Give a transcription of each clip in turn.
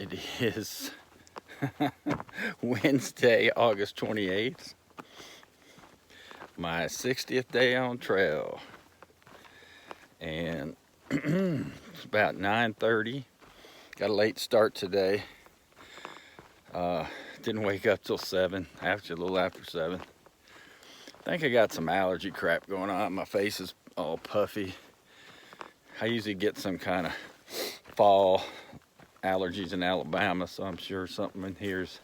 It is Wednesday, August 28th, my 60th day on trail, and it's about 9:30. Got a late start today. Didn't wake up till 7, actually a little after 7. I think I got some allergy crap going on. My face is all puffy. I usually get some kind of fall allergies in Alabama, so I'm sure something in here's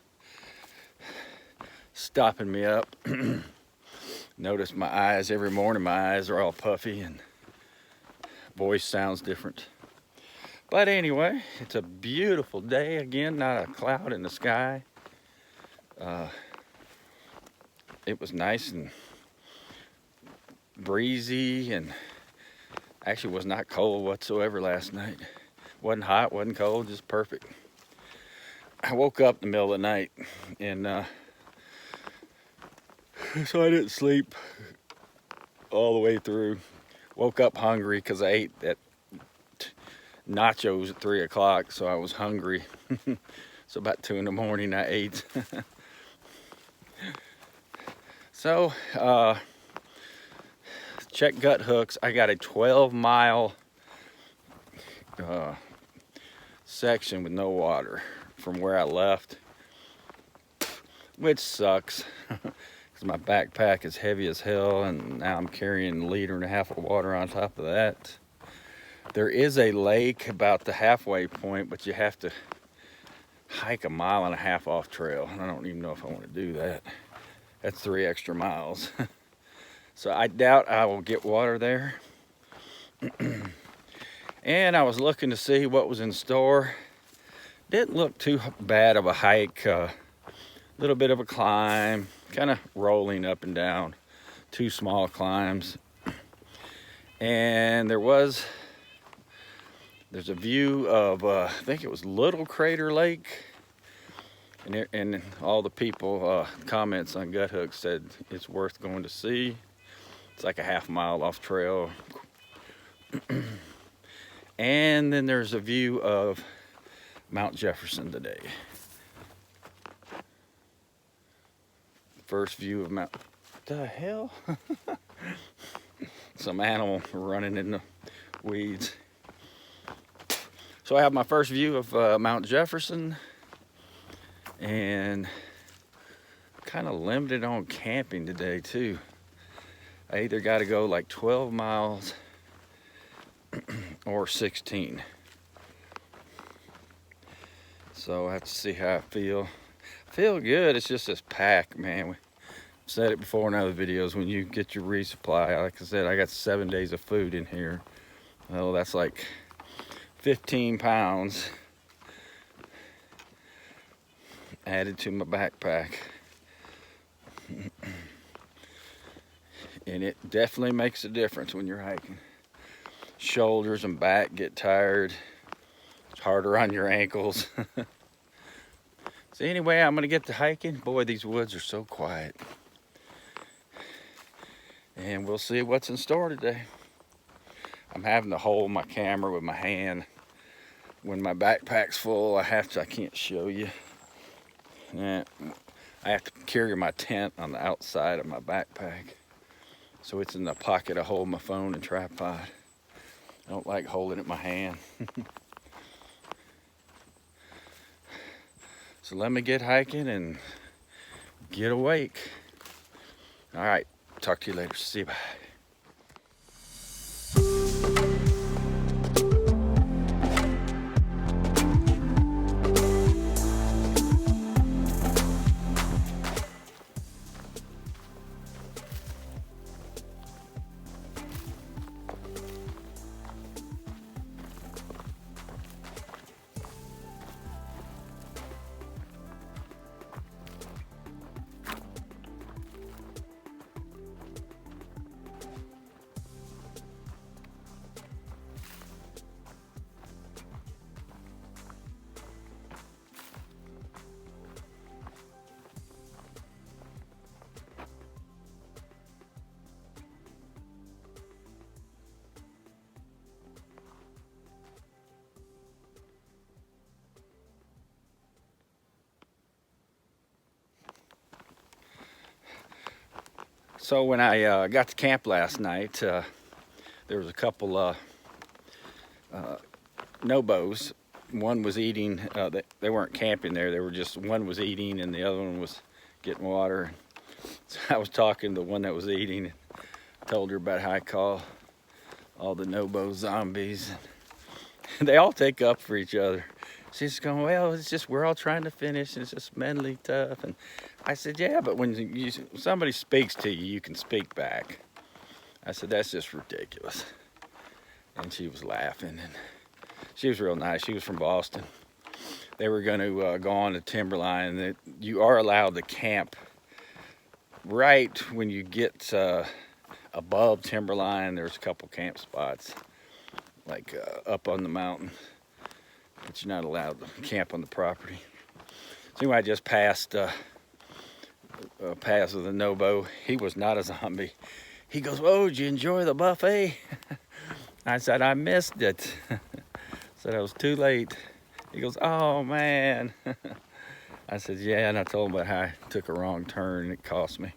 stopping me up. Notice my eyes every morning, my eyes are all puffy and voice sounds different. But anyway, it's a beautiful day again, not a cloud in the sky. It was nice and breezy, and actually was not cold whatsoever last night. Wasn't hot, wasn't cold, just perfect. I woke up in the middle of the night, and so I didn't sleep all the way through. Woke up hungry because I ate that nachos at 3 o'clock, so I was hungry. So about 2 in the morning I ate. So, check gut hooks. I got a 12-mile section with no water from where I left, which sucks because my backpack is heavy as hell, and now I'm carrying 1.5 liters of water on top of that. There is a lake about the halfway point, but you have to hike 1.5 miles off trail. I don't even know if I want to do that. That's 3 extra miles. So I doubt I will get water there. And I was looking to see what was in store. Didn't look too bad of a hike. Little bit of a climb, kind of rolling up and down. 2 small climbs. And there's a view of, I think it was Little Crater Lake. And all the people, comments on Gut Hook said it's worth going to see. It's like a 1/2 mile off trail. And then there's a view of Mount Jefferson today. First view of Mount, what the hell? Some animal running in the weeds. So I have my first view of Mount Jefferson, and kind of limited on camping today too. I either got to go like 12 miles or 16. So I have to see how I feel. I feel good. It's just this pack, man. I've said it before in other videos. When you get your resupply, like I said, I got 7 days of food in here. Well, that's like 15 pounds added to my backpack. And it definitely makes a difference when you're hiking. Shoulders and back get tired. It's harder on your ankles. So anyway, I'm gonna get to hiking. Boy, these woods are so quiet. And we'll see what's in store today. I'm having to hold my camera with my hand. When my backpack's full, I can't show you. Yeah, I have to carry my tent on the outside of my backpack. So it's in the pocket I hold my phone and tripod. I don't like holding it in my hand. So let me get hiking and get awake. All right, talk to you later. See you, bye. So when I got to camp last night, there was a couple nobos. One was eating. They weren't camping there. They were just, one was eating and the other one was getting water. So I was talking to the one that was eating and told her about how I call all the nobo zombies. And they all take up for each other. She's going, well, it's just, we're all trying to finish, and it's just mentally tough. And I said, yeah, but when somebody speaks to you, you can speak back. I said, that's just ridiculous. And she was laughing, and she was real nice. She was from Boston. They were going to go on to Timberline, and you are allowed to camp right when you get above Timberline. There's a couple camp spots, like up on the mountain, but you're not allowed to camp on the property. So anyway, I just passed with a Nobo. He was not a zombie. He goes, "Oh, did you enjoy the buffet?" I said, "I missed it." Said I was too late. He goes, "Oh man." I said, "Yeah," and I told him about how I took a wrong turn and it cost me.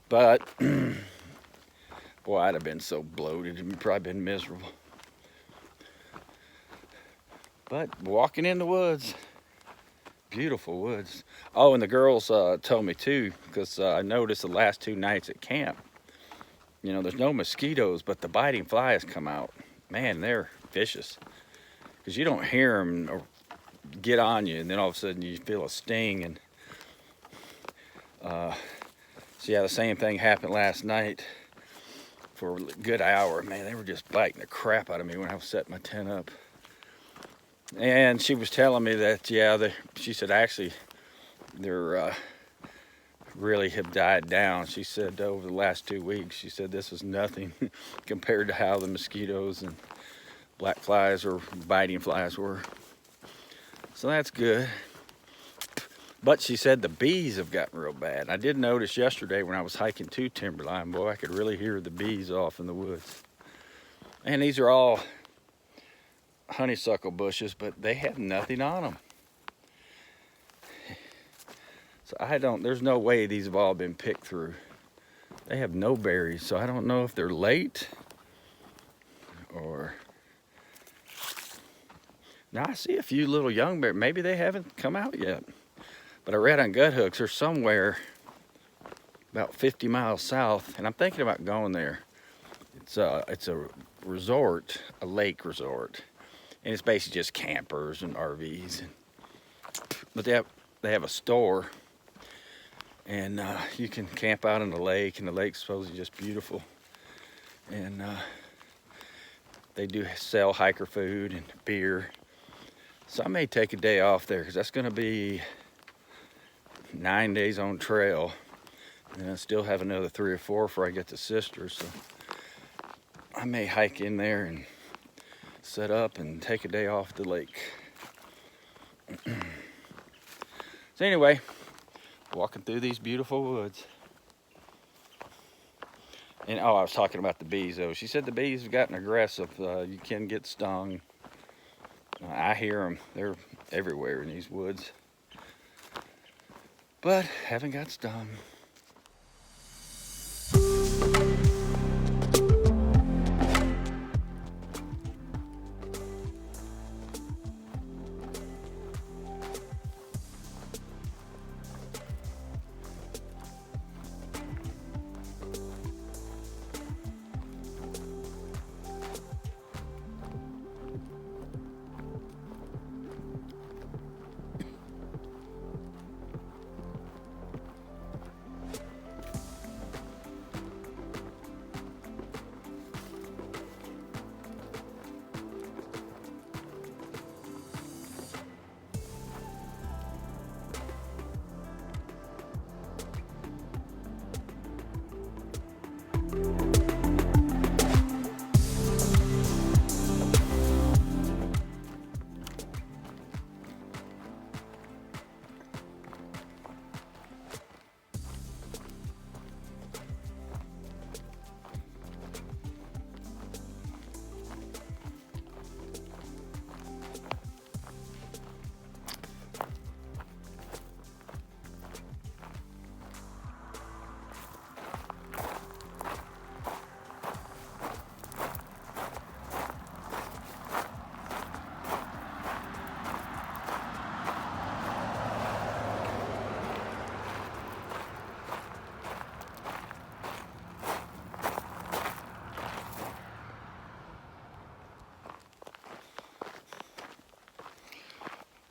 But boy, I'd have been so bloated and probably been miserable. But walking in the woods, beautiful woods. Oh, and the girls told me too, because I noticed the last 2 nights at camp, you know, there's no mosquitoes, but the biting flies come out. Man, they're vicious, because you don't hear them or get on you, and then all of a sudden you feel a sting. And so yeah, the same thing happened last night for a good hour. Man, they were just biting the crap out of me when I was setting my tent up. And she was telling me that, yeah, she said actually they're really have died down. She said over the last 2 weeks, she said this was nothing compared to how the mosquitoes and black flies or biting flies were. So that's good. But she said the bees have gotten real bad. I did notice yesterday when I was hiking to Timberline, boy, I could really hear the bees off in the woods. And these are all honeysuckle bushes, but they have nothing on them. So there's no way these have all been picked through. They have no berries, so I don't know if they're late or... Now I see a few little young berries. Maybe they haven't come out yet. But I read on Gut Hooks, they're somewhere about 50 miles south, and I'm thinking about going there. It's a resort, a lake resort. And it's basically just campers and RVs. But they have a store, and you can camp out in the lake, and the lake's supposedly just beautiful. And they do sell hiker food and beer. So I may take a day off there, because that's going to be 9 days on trail. And I still have another 3 or 4 before I get to Sister. So I may hike in there and set up and take a day off the lake. So anyway, walking through these beautiful woods. And oh, I was talking about the bees though. She said the bees have gotten aggressive. You can get stung. I hear them. They're everywhere in these woods. But haven't got stung.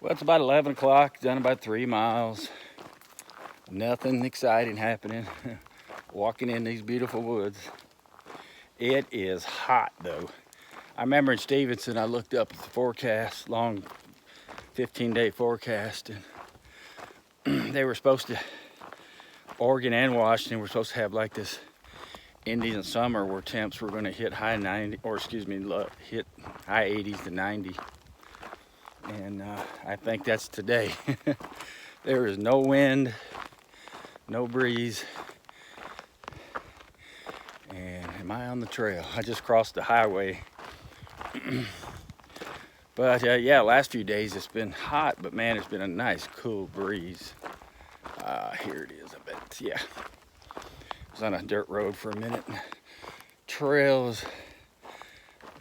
Well, it's about 11 o'clock, done about 3 miles. Nothing exciting happening. Walking in these beautiful woods. It is hot though. I remember in Stevenson, I looked up at the forecast, long 15-day forecast, and they were supposed to, Oregon and Washington were supposed to have like this Indian summer where temps were going to hit high 90, or excuse me, hit high 80s to 90. And I think that's today. There is no wind, no breeze. And am I on the trail? I just crossed the highway. But yeah, last few days it's been hot, but man, it's been a nice cool breeze. Here it is, I bet. Yeah. I was on a dirt road for a minute. Trail is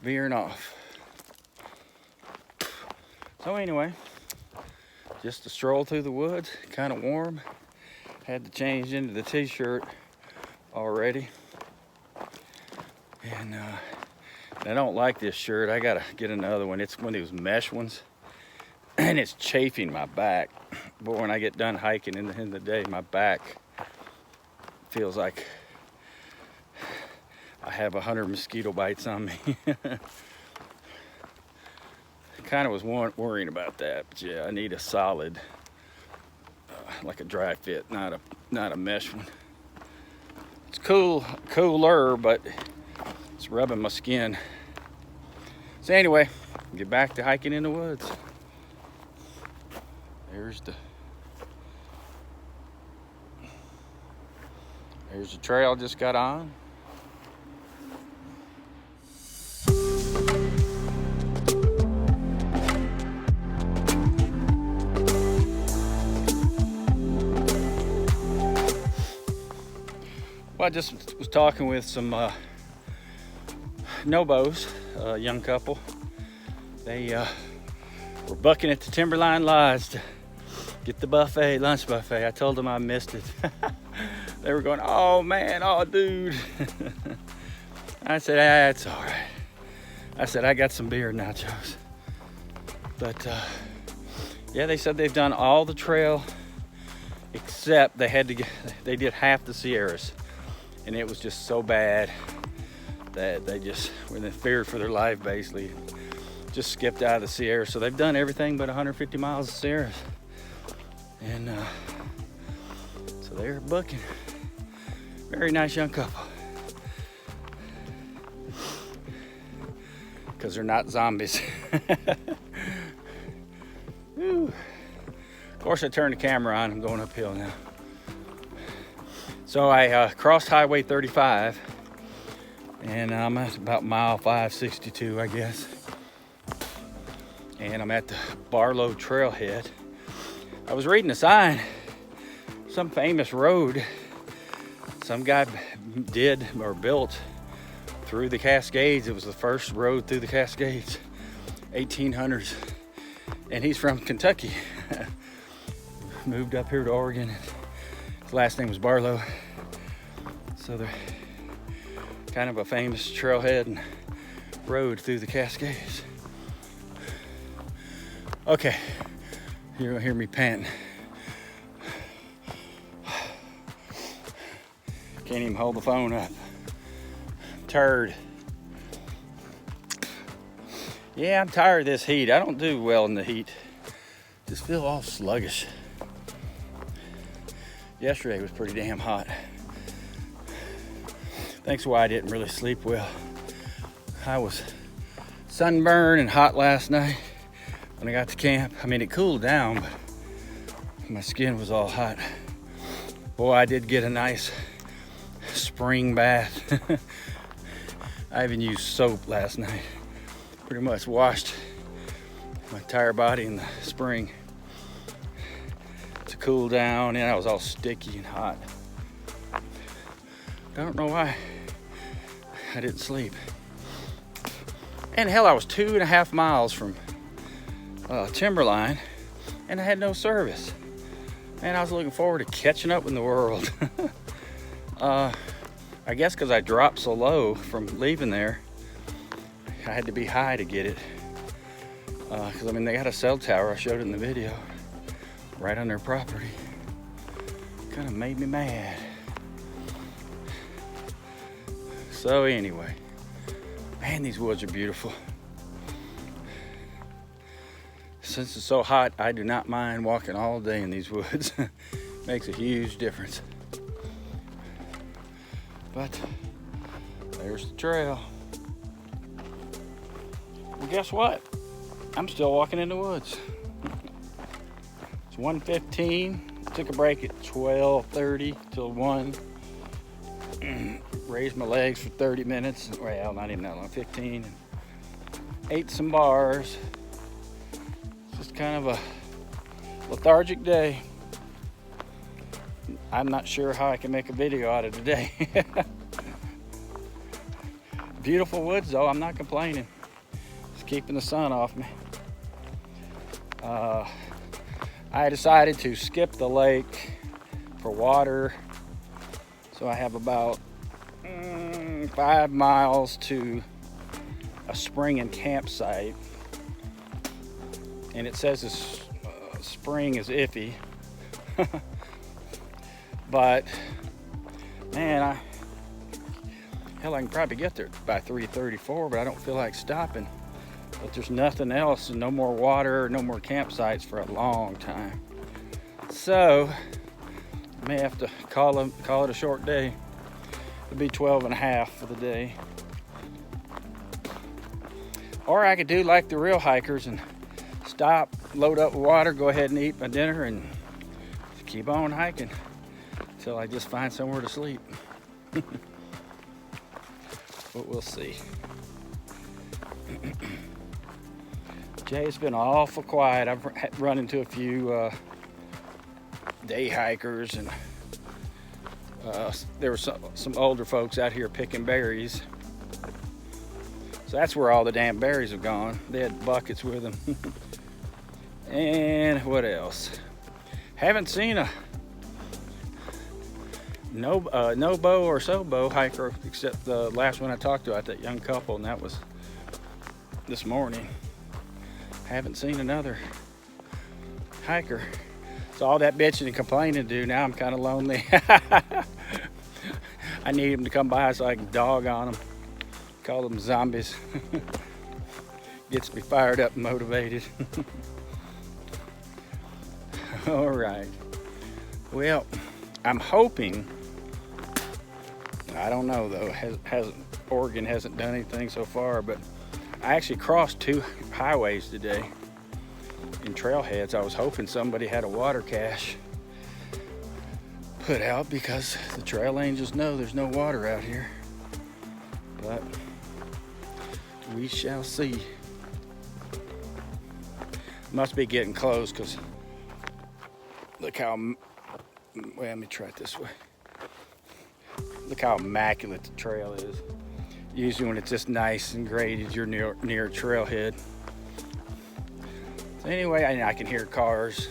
veering off. So anyway, just a stroll through the woods, kind of warm. Had to change into the t-shirt already. And I don't like this shirt. I gotta get another one. It's one of those mesh ones, and it's chafing my back. But when I get done hiking in the day, my back feels like I have 100 mosquito bites on me. Kind of was worrying about that, but yeah, I need a solid, like a dry fit, not a mesh one. It's cooler, but it's rubbing my skin. So anyway, get back to hiking in the woods. There's the trail I just got on. Well, I just was talking with some Nobos, a young couple. They were bucking at the Timberline Lodge to get the lunch buffet. I told them I missed it. They were going, oh man, oh dude. I said, it's all right. I said, I got some beer and nachos. But yeah, they said they've done all the trail except they did half the Sierras. And it was just so bad that they just were in fear for their life, basically. Just skipped out of the Sierra. So they've done everything but 150 miles of Sierras. And so they're booking. Very nice young couple. Because they're not zombies. Of course, I turned the camera on. I'm going uphill now. So I crossed Highway 35, and I'm at about mile 562, I guess. And I'm at the Barlow Trailhead. I was reading a sign, some famous road some guy did or built through the Cascades. It was the first road through the Cascades, 1800s. And he's from Kentucky. Moved up here to Oregon. His last name was Barlow. So they're kind of a famous trailhead and road through the Cascades. Okay, you're gonna hear me panting. Can't even hold the phone up. Turd. Yeah, I'm tired of this heat. I don't do well in the heat. Just feel all sluggish. Yesterday was pretty damn hot. That's why I didn't really sleep well. I was sunburned and hot last night when I got to camp. I mean, it cooled down, but my skin was all hot. Boy, I did get a nice spring bath. I even used soap last night. Pretty much washed my entire body in the spring to cool down, and I was all sticky and hot. I don't know why I didn't sleep. And hell, I was 2.5 miles from Timberline, and I had no service. Man, I was looking forward to catching up in the world. I guess because I dropped so low from leaving there, I had to be high to get it. Because I mean, they got a cell tower, I showed it in the video, right on their property. Kind of made me mad. So anyway, man, these woods are beautiful. Since it's so hot, I do not mind walking all day in these woods. Makes a huge difference. But there's the trail. Well, guess what? I'm still walking in the woods. It's 1:15. Took a break at 12:30 till 1. Raised my legs for 30 minutes. Well, not even that long, 15. Ate some bars. Just kind of a lethargic day. I'm not sure how I can make a video out of today. Beautiful woods though, I'm not complaining. It's keeping the sun off me. I decided to skip the lake for water. So I have about 5 miles to a spring and campsite. And it says this spring is iffy. But man, I can probably get there by 3:34, but I don't feel like stopping. But there's nothing else, and no more water, no more campsites for a long time. So I may have to call it a short day. It'll be 12.5 for the day. Or I could do like the real hikers and stop, load up with water, go ahead and eat my dinner, and keep on hiking until I just find somewhere to sleep. But we'll see. Jay's been awful quiet. I've run into a few day hikers, and there were some older folks out here picking berries. So that's where all the damn berries have gone. They had buckets with them. And what else? Haven't seen a Nobo or Sobo hiker except the last one I talked to, that young couple, and that was this morning. Haven't seen another hiker. So all that bitching and complaining to do, now I'm kind of lonely. I need them to come by so I can dog on them. Call them zombies. Gets me fired up and motivated. All right. Well, I'm hoping, I don't know though, Oregon hasn't done anything so far, but I actually crossed 2 highways today in trailheads. I was hoping somebody had a water cache put out because the trail angels know there's no water out here. But we shall see. Must be getting close because look how, well, let me try it this way. Look how immaculate the trail is. Usually when it's just nice and graded, you're near a trailhead. So anyway, I can hear cars,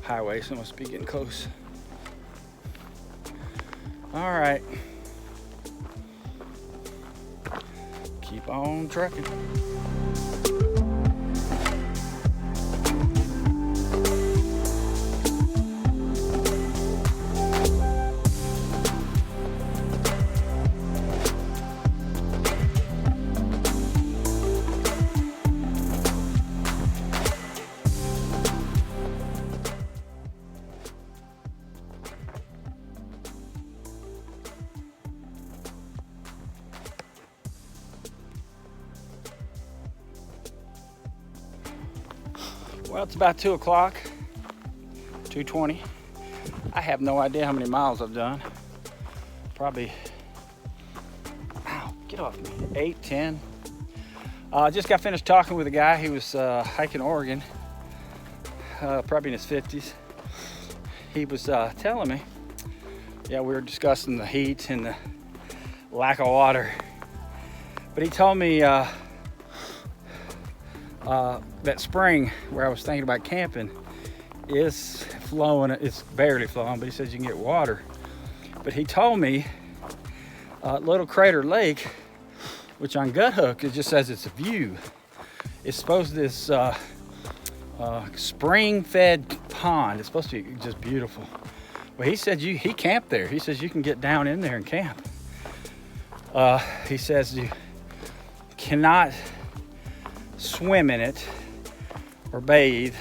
highway, so it must be getting close. All right. Keep on trucking. Well, it's about 2 o'clock, 2:20. I have no idea how many miles I've done. Probably, ow, get off me, 8, 10. Just got finished talking with a guy. He was hiking Oregon, probably in his 50s. He was telling me, yeah, we were discussing the heat and the lack of water. But he told me that spring where I was thinking about camping is flowing. It's barely flowing, but he says you can get water. But he told me Little Crater Lake, which on Gut Hook, it just says it's a view. It's supposed to this spring-fed pond. It's supposed to be just beautiful. Well, he said he camped there. He says you can get down in there and camp. He says you cannot swim in it or bathe.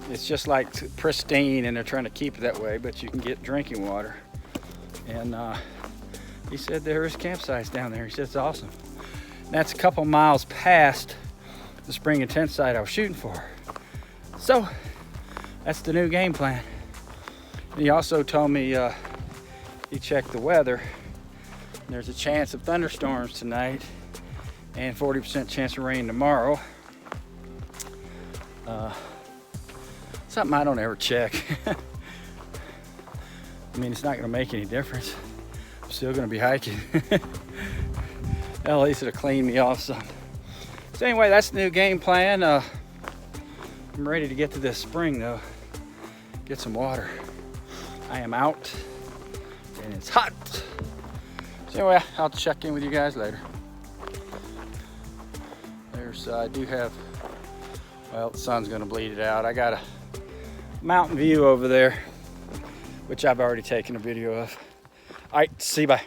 It's just like pristine, and they're trying to keep it that way, but you can get drinking water. And he said there is campsites down there. He said it's awesome. That's a couple miles past the spring and tent site I was shooting for. So that's the new game plan. And he also told me he checked the weather. There's a chance of thunderstorms tonight and 40% chance of rain tomorrow. Something I don't ever check. I mean, it's not gonna make any difference. I'm still gonna be hiking. Well, at least it'll clean me off some. So anyway, that's the new game plan. I'm ready to get to this spring though. Get some water. I am out and it's hot. So anyway, I'll check in with you guys later. I do have, well, the sun's gonna bleed it out. I got a mountain view over there, which I've already taken a video of. All right, see you, bye.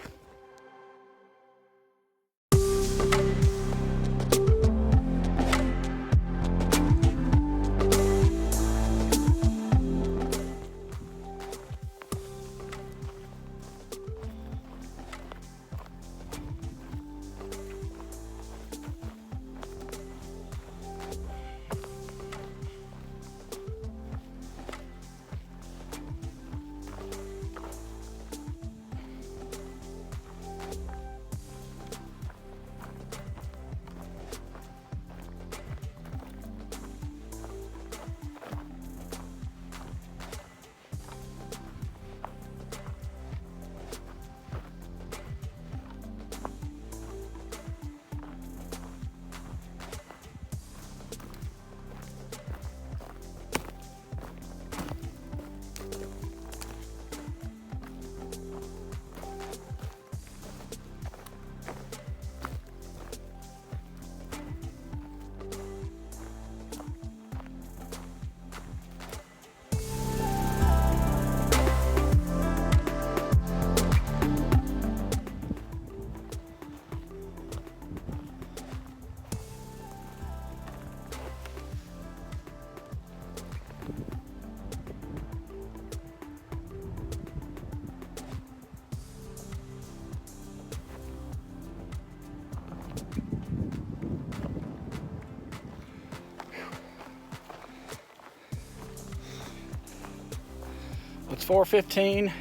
It's 4:15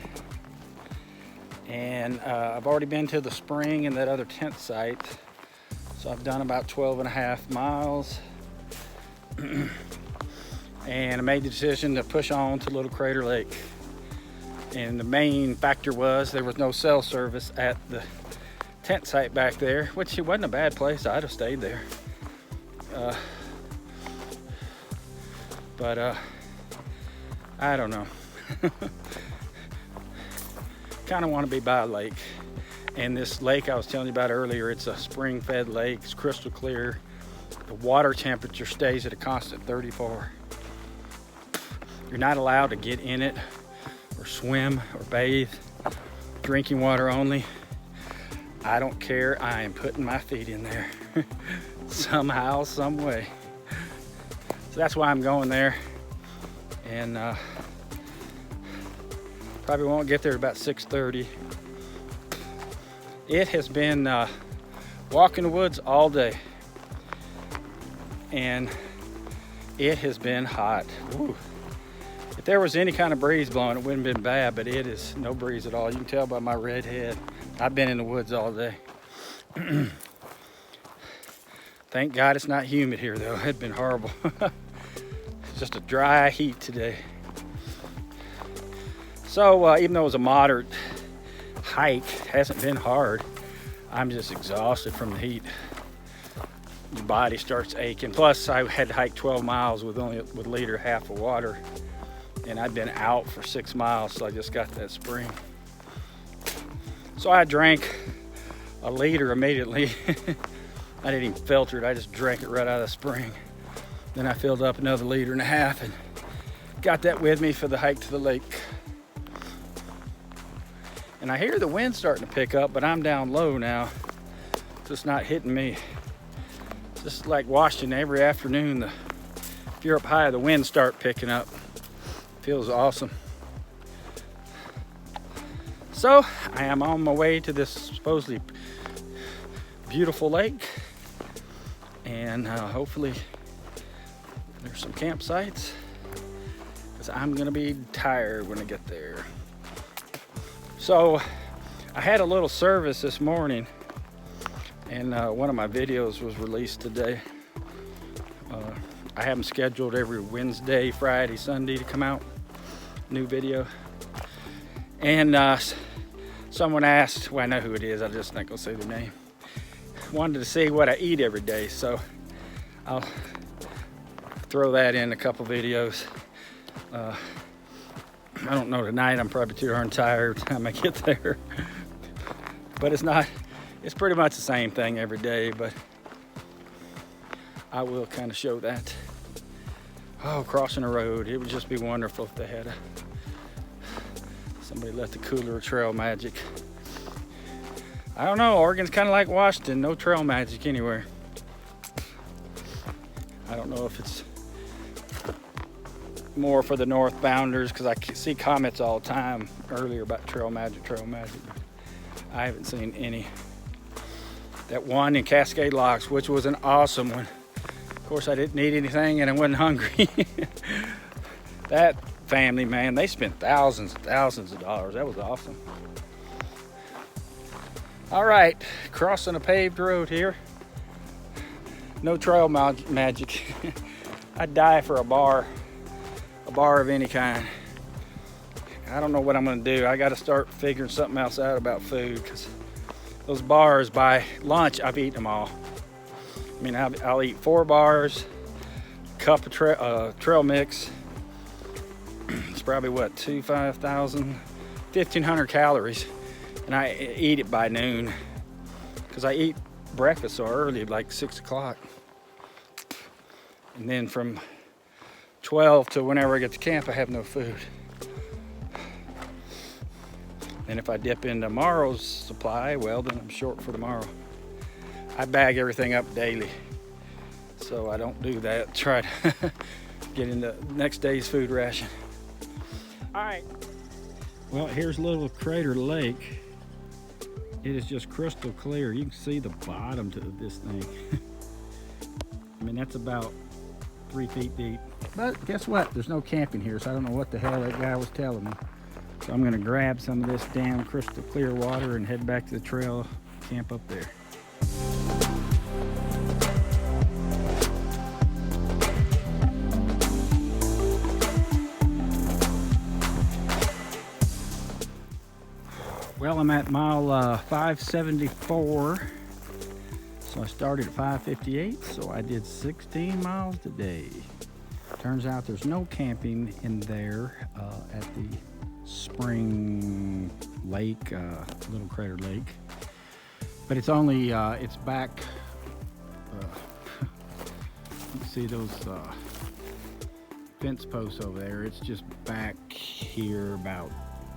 and I've already been to the spring and that other tent site, so I've done about 12.5 miles. And I made the decision to push on to Little Crater Lake, and the main factor was there was no cell service at the tent site back there, which it wasn't a bad place. I'd have stayed there, but I don't know. Kind of want to be by a lake, and this lake I was telling you about earlier, it's a spring-fed lake. It's crystal clear. The water temperature stays at a constant 34. You're not allowed to get in it or swim or bathe. Drinking water only. I don't care. I am putting my feet in there somehow, some way. So that's why I'm going there, and probably won't get there about 6:30. It has been walking the woods all day, and it has been hot. Ooh. If there was any kind of breeze blowing, it wouldn't have been bad, but it is no breeze at all. You can tell by my red head. I've been in the woods all day. Thank God it's not humid here though. It's been horrible. It's just a dry heat today. So even though it was a moderate hike, it hasn't been hard. I'm just exhausted from the heat. Your body starts aching. Plus I had to hike 12 miles with only with a liter half of water. And I'd been out for 6 miles, so I just got that spring. So I drank a liter immediately. I didn't even filter it. I just drank it right out of the spring. Then I filled up another 1.5 liters and got that with me for the hike to the lake. And I hear the wind starting to pick up, but I'm down low now. So it's not hitting me. Just like Washington, every afternoon, if you're up high, the winds start picking up. Feels awesome. So I am on my way to this supposedly beautiful lake. And hopefully there's some campsites, because I'm gonna be tired when I get there. So I had a little service this morning, and one of my videos was released today. I have them scheduled every Wednesday, Friday, Sunday to come out, new video. And someone asked, well, I know who it is, I'm just not gonna say the name, wanted to see what I eat every day, so I'll throw that in a couple videos. I don't know tonight, I'm probably too darn tired by the time I get there. But it's pretty much the same thing every day, but I will kind of show that. Oh, crossing a road, it would just be wonderful if they had somebody let the cooler trail magic. I don't know, Oregon's kind of like Washington, no trail magic anywhere. I don't know if it's more for the northbounders, because I see comments all the time earlier about trail magic. I haven't seen any. That one in Cascade Locks, which was an awesome one. Of course, I didn't need anything and I wasn't hungry. That family, man, they spent thousands and thousands of dollars. That was awesome. All right, crossing a paved road here. No trail magic. I'd die for a bar of any kind. I don't know what I'm gonna do. I gotta start figuring something else out about food, because those bars by lunch, I've eaten them all. I mean, I'll eat 4 bars, a cup of trail mix. It's probably what, 1,500 calories, and I eat it by noon, because I eat breakfast so early, like 6 o'clock. And then from 12 to whenever I get to camp, I have no food. And if I dip in tomorrow's supply, well, then I'm short for tomorrow. I bag everything up daily, so I don't do that. Try to get in the next day's food ration. All right. Well, here's Little Crater Lake. It is just crystal clear. You can see the bottom to this thing. I mean, that's about 3 feet deep. But guess what? There's no camping here, so I don't know what the hell that guy was telling me. So I'm gonna grab some of this damn crystal clear water and head back to the trail, camp up there. Well, I'm at mile 574. So I started at 5:58, so I did 16 miles today. Turns out there's no camping in there at the spring lake, Little Crater Lake. But it's only, it's back, you can see those fence posts over there. It's just back here about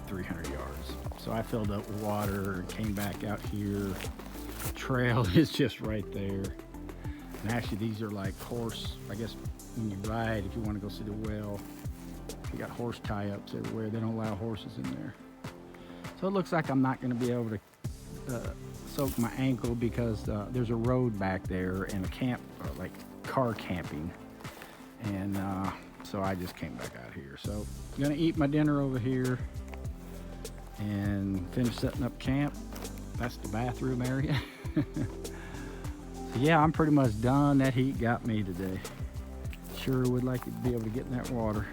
300 yards. So I filled up with water and came back out here. Trail is just right there. And actually these are like horse, I guess when you ride, if you want to go see the well, you got horse tie-ups everywhere. They don't allow horses in there. So it looks like I'm not going to be able to soak my ankle, because there's a road back there and a camp, like car camping. And so I just came back out here. So I'm gonna eat my dinner over here and finish setting up camp. That's the bathroom area. So yeah, I'm pretty much done. That heat got me today. Sure would like to be able to get in that water.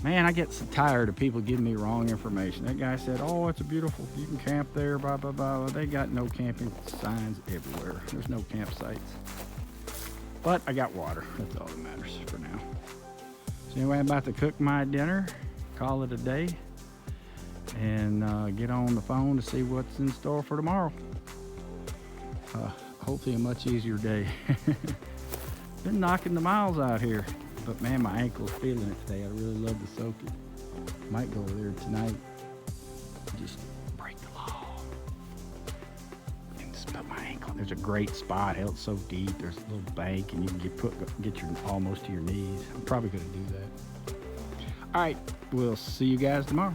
Man, I get so tired of people giving me wrong information. That guy said, oh, it's a beautiful, you can camp there, blah, blah, blah. Well, they got no camping signs everywhere. There's no campsites. But I got water. That's all that matters for now. So anyway, I'm about to cook my dinner, call it a day, and get on the phone to see what's in store for tomorrow. hopefully a much easier day. Been knocking the miles out here, but man, my ankle's feeling it today. I really love to soak it. Might go over there tonight, just break the law and just put my ankle. There's a great spot, held so deep. There's a little bank, and you can get your almost to your knees. I'm probably gonna do that. All right, we'll see you guys tomorrow.